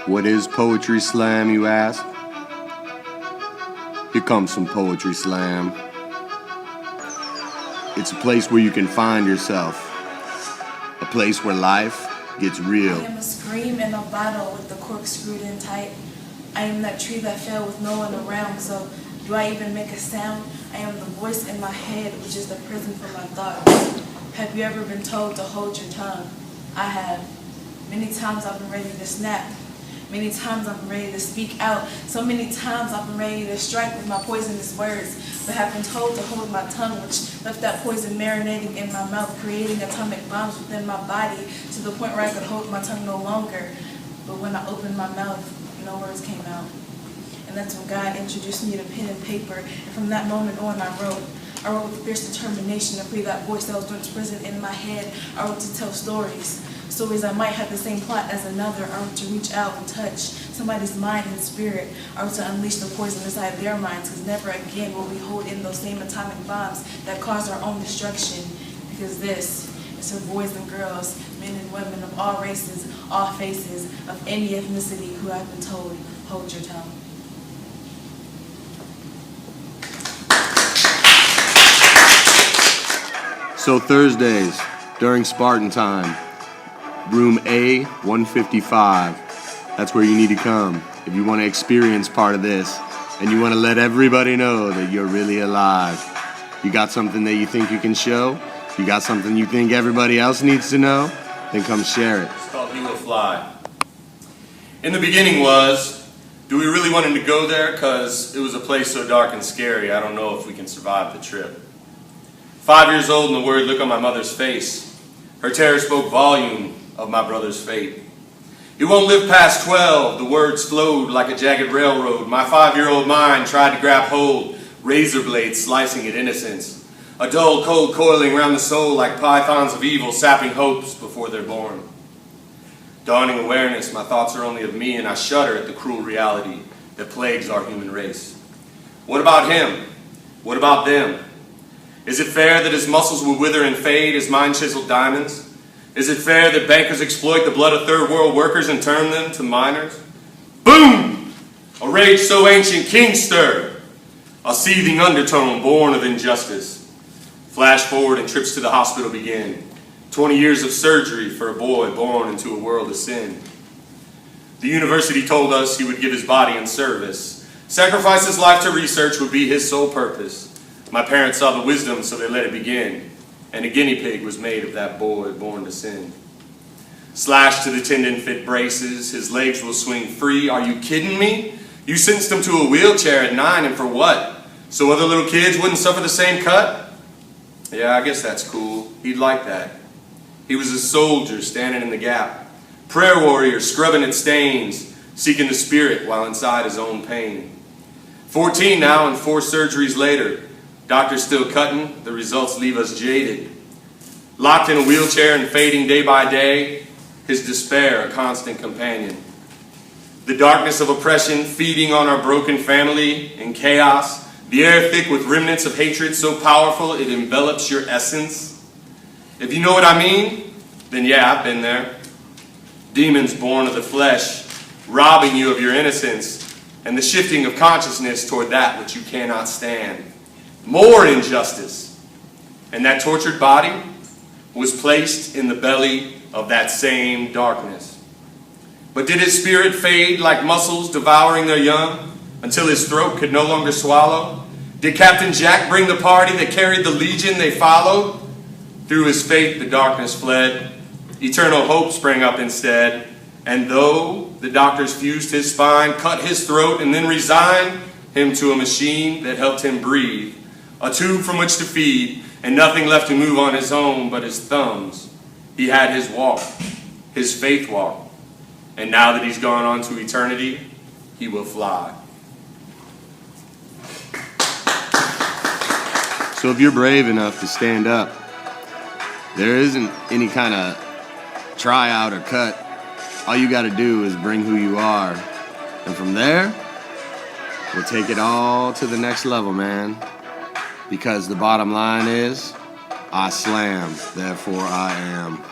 What is Poetry Slam, you ask? Here comes some Poetry Slam. It's a place where you can find yourself. A place where life gets real. I am a scream in a bottle with the cork screwed in tight. I am that tree that fell with no one around, so do I even make a sound? I am the voice in my head, which is the prison for my thoughts. Have you ever been told to hold your tongue? I have. Many times I've been ready to snap. Many times I've been ready to speak out. So many times I've been ready to strike with my poisonous words, but have been told to hold my tongue, which left that poison marinating in my mouth, creating atomic bombs within my body to the point where I could hold my tongue no longer. But when I opened my mouth, no words came out. And that's when God introduced me to pen and paper. And from that moment on, I wrote with fierce determination to free that voice that was once prison in my head. I wrote to tell stories that might have the same plot as another. I wrote to reach out and touch somebody's mind and spirit. I wrote to unleash the poison inside their minds, because never again will we hold in those same atomic bombs that cause our own destruction. Because this is for boys and girls, men and women of all races, all faces, of any ethnicity who have been told, hold your tongue. So Thursdays, during Spartan time, room A155, that's where you need to come if you want to experience part of this and you want to let everybody know that you're really alive. You got something that you think you can show? You got something you think everybody else needs to know? Then come share it. It's called He Will Fly. In the beginning was, do we really want him to go there? Because it was a place so dark and scary, I don't know if we can survive the trip. 5 years old and the word look on my mother's face. Her terror spoke volume of my brother's fate. He won't live past 12, the words flowed like a jagged railroad. My 5-year-old mind tried to grab hold, razor blades slicing at innocence. A dull cold coiling round the soul like pythons of evil, sapping hopes before they're born. Dawning awareness, my thoughts are only of me, and I shudder at the cruel reality that plagues our human race. What about him? What about them? Is it fair that his muscles will wither and fade as mine chiseled diamonds? Is it fair that bankers exploit the blood of third world workers and turn them to minors? Boom! A rage so ancient, kings stir. A seething undertone born of injustice. Flash forward and trips to the hospital begin. 20 years of surgery for a boy born into a world of sin. The university told us he would give his body in service. Sacrifice his life to research would be his sole purpose. My parents saw the wisdom, so they let it begin. And a guinea pig was made of that boy born to sin. Slashed to the tendon-fit braces, his legs will swing free. Are you kidding me? You sentenced him to a wheelchair at 9, and for what? So other little kids wouldn't suffer the same cut? Yeah, I guess that's cool. He'd like that. He was a soldier standing in the gap. Prayer warrior scrubbing at stains, seeking the spirit while inside his own pain. 14 now and 4 surgeries later. Doctors still cutting, the results leave us jaded. Locked in a wheelchair and fading day by day, his despair a constant companion. The darkness of oppression feeding on our broken family in chaos, the air thick with remnants of hatred so powerful it envelops your essence. If you know what I mean, then yeah, I've been there. Demons born of the flesh, robbing you of your innocence, and the shifting of consciousness toward that which you cannot stand. More injustice. And that tortured body was placed in the belly of that same darkness. But did his spirit fade like mussels devouring their young until his throat could no longer swallow? Did Captain Jack bring the party that carried the legion they followed? Through his faith the darkness fled. Eternal hope sprang up instead. And though the doctors fused his spine, cut his throat, and then resigned him to a machine that helped him breathe, a tube from which to feed, and nothing left to move on his own but his thumbs. He had his walk, his faith walk. And now that he's gone on to eternity, he will fly. So if you're brave enough to stand up, there isn't any kind of tryout or cut. All you got to do is bring who you are. And from there, we'll take it all to the next level, man. Because the bottom line is, I slam, therefore I am.